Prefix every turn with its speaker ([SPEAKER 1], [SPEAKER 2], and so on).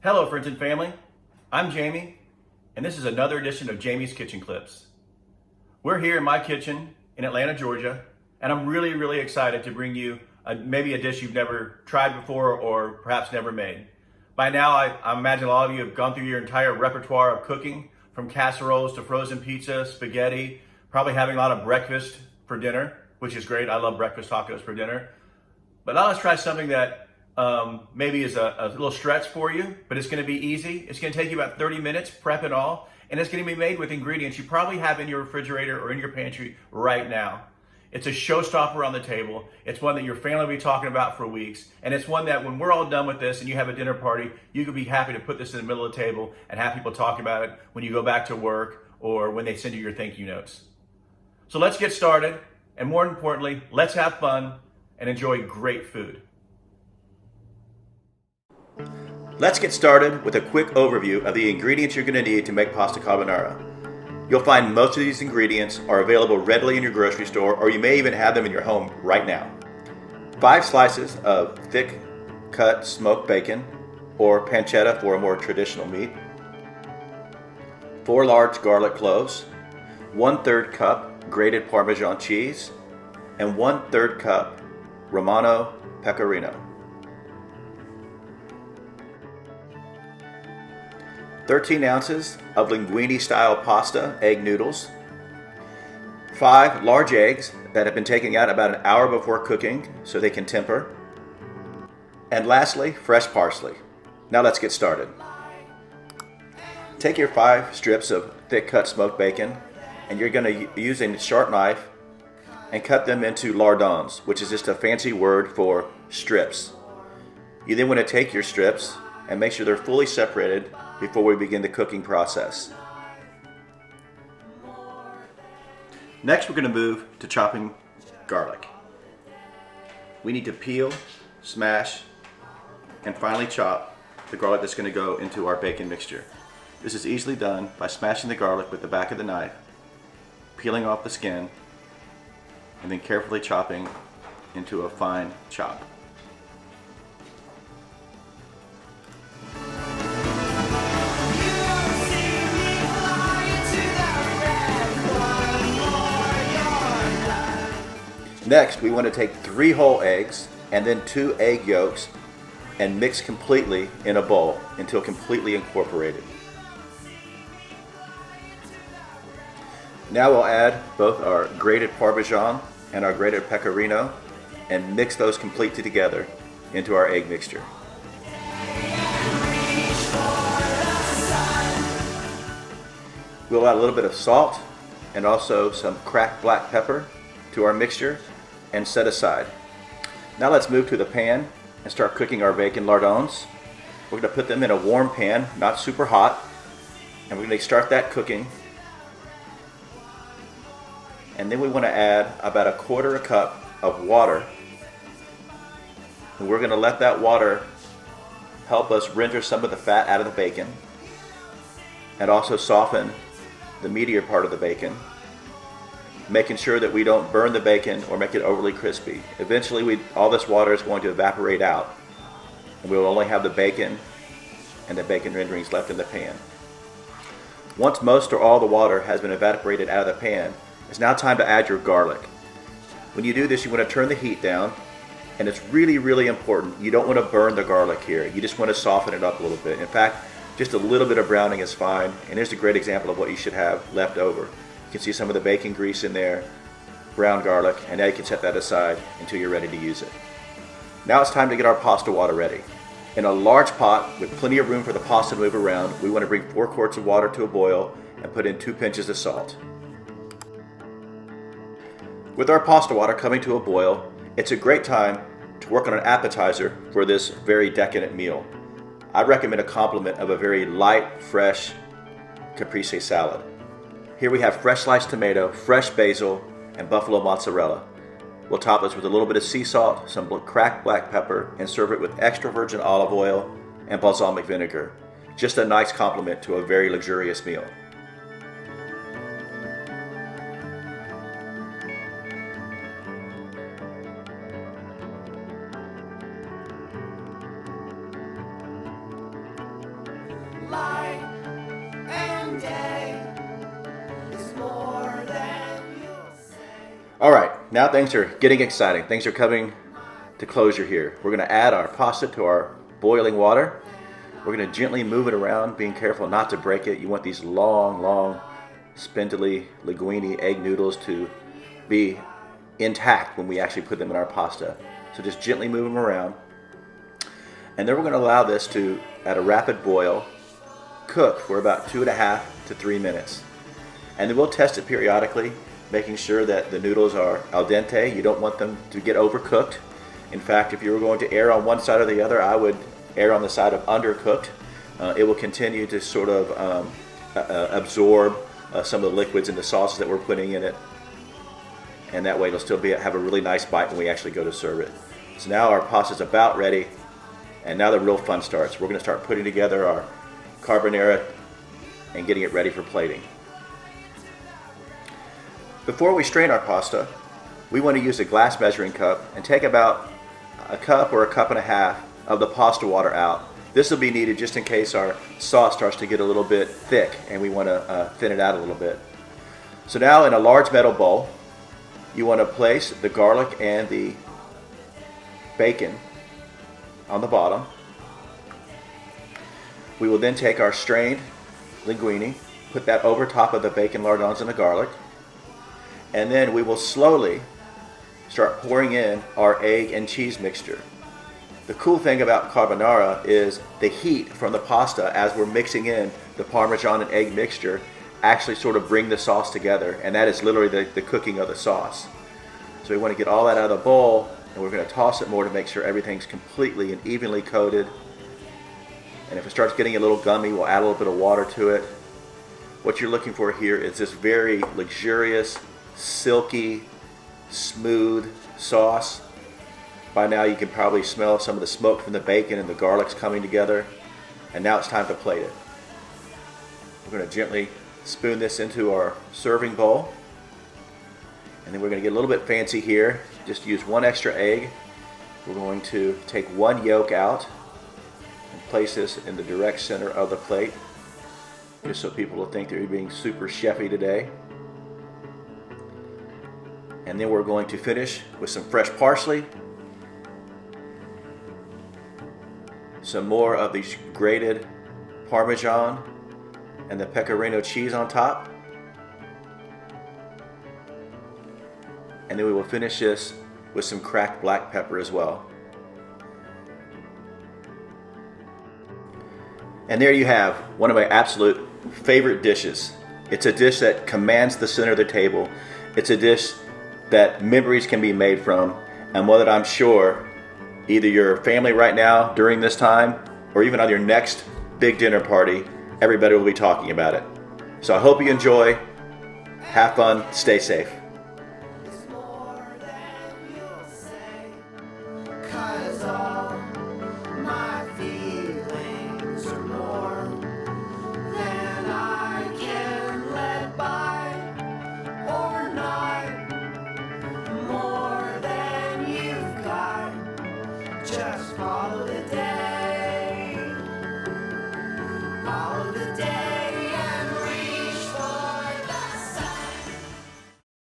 [SPEAKER 1] Hello friends and family, I'm Jamie, and this is another edition of Jamie's Kitchen Clips. We're here in my kitchen in Atlanta, Georgia, and I'm really excited to bring you maybe a dish you've never tried before or perhaps never made. By now, I imagine a lot of you have gone through your entire repertoire of cooking, from casseroles to frozen pizza, spaghetti, probably having a lot of breakfast for dinner, which is great. I love breakfast tacos for dinner. But now let's try something that maybe is a little stretch for you, but it's going to be easy. It's going to take you about 30 minutes, prep and all, and it's going to be made with ingredients you probably have in your refrigerator or in your pantry right now. It's a showstopper on the table. It's one that your family will be talking about for weeks, and it's one that when we're all done with this and you have a dinner party, you could be happy to put this in the middle of the table and have people talk about it when you go back to work or when they send you your thank you notes. So let's get started, and more importantly, let's have fun and enjoy great food. Let's get started with a quick overview of the ingredients you're going to need to make pasta carbonara. You'll find most of these ingredients are available readily in your grocery store, or you may even have them in your home right now. 5 slices of thick cut smoked bacon, or pancetta for a more traditional meat. 4 large garlic cloves, 1/3 cup grated Parmesan cheese, and 1/3 cup Romano pecorino. 13 ounces of linguine-style pasta egg noodles, 5 large eggs that have been taken out about an hour before cooking so they can temper, and lastly, fresh parsley. Now let's get started. Take your 5 strips of thick-cut smoked bacon, and you're going to use a sharp knife and cut them into lardons, which is just a fancy word for strips. You then want to take your strips and make sure they're fully separated before we begin the cooking process. Next, we're going to move to chopping garlic. We need to peel, smash, and finally chop the garlic that's going to go into our bacon mixture. This is easily done by smashing the garlic with the back of the knife, peeling off the skin, and then carefully chopping into a fine chop. Next, we want to take 3 whole eggs and then 2 egg yolks and mix completely in a bowl until completely incorporated. Now we'll add both our grated Parmesan and our grated pecorino and mix those completely together into our egg mixture. We'll add a little bit of salt and also some cracked black pepper to our mixture and set aside. Now let's move to the pan and start cooking our bacon lardons. We're going to put them in a warm pan, not super hot, and we're going to start that cooking. And then we want to add about 1/4 cup of water, and we're going to let that water help us render some of the fat out of the bacon and also soften the meatier part of the bacon, making sure that we don't burn the bacon or make it overly crispy. Eventually, all this water is going to evaporate out, and we will only have the bacon and the bacon renderings left in the pan. Once most or all the water has been evaporated out of the pan, it's now time to add your garlic. When you do this, you want to turn the heat down, and it's really important. You don't want to burn the garlic here. You just want to soften it up a little bit. In fact, just a little bit of browning is fine, and here's a great example of what you should have left over. You can see some of the bacon grease in there, brown garlic, and now you can set that aside until you're ready to use it. Now it's time to get our pasta water ready. In a large pot with plenty of room for the pasta to move around, we want to bring 4 quarts of water to a boil and put in 2 pinches of salt. With our pasta water coming to a boil, it's a great time to work on an appetizer for this very decadent meal. I recommend a complement of a very light, fresh caprese salad. Here we have fresh sliced tomato, fresh basil, and buffalo mozzarella. We'll top this with a little bit of sea salt, some cracked black pepper, and serve it with extra virgin olive oil and balsamic vinegar. Just a nice complement to a very luxurious meal. All right, now things are getting exciting. Things are coming to closure here. We're going to add our pasta to our boiling water. We're going to gently move it around, being careful not to break it. You want these long, spindly linguine egg noodles to be intact when we actually put them in our pasta. So just gently move them around. And then we're going to allow this to, at a rapid boil, cook for about 2.5 to 3 minutes. And then we'll test it periodically, making sure that the noodles are al dente. You don't want them to get overcooked. In fact, if you were going to err on one side or the other, I would err on the side of undercooked. It will continue to sort of absorb some of the liquids and the sauces that we're putting in it. And that way it'll still have a really nice bite when we actually go to serve it. So now our pasta's about ready. And now the real fun starts. We're going to start putting together our carbonara and getting it ready for plating. Before we strain our pasta, we want to use a glass measuring cup and take about a cup or a cup and a half of the pasta water out. This will be needed just in case our sauce starts to get a little bit thick and we want to thin it out a little bit. So now in a large metal bowl, you want to place the garlic and the bacon on the bottom. We will then take our strained linguine, put that over top of the bacon lardons and the garlic, and then we will slowly start pouring in our egg and cheese mixture. The cool thing about carbonara is the heat from the pasta as we're mixing in the Parmesan and egg mixture actually sort of bring the sauce together, and that is literally the cooking of the sauce. So we want to get all that out of the bowl, and we're going to toss it more to make sure everything's completely and evenly coated. And if it starts getting a little gummy, we'll add a little bit of water to it. What you're looking for here is this very luxurious, silky, smooth sauce. By now you can probably smell some of the smoke from the bacon and the garlics coming together. And now it's time to plate it. We're going to gently spoon this into our serving bowl. And then we're going to get a little bit fancy here. Just use one extra egg. We're going to take one yolk out and place this in the direct center of the plate, just so people will think they're being super chefy today. And then we're going to finish with some fresh parsley, some more of these grated Parmesan, and the pecorino cheese on top. And then we will finish this with some cracked black pepper as well. And there you have one of my absolute favorite dishes. It's a dish that commands the center of the table. It's a dish that memories can be made from, and one that I'm sure either your family right now during this time or even on your next big dinner party, everybody will be talking about it. So I hope you enjoy, have fun, stay safe.
[SPEAKER 2] Just follow the day. Follow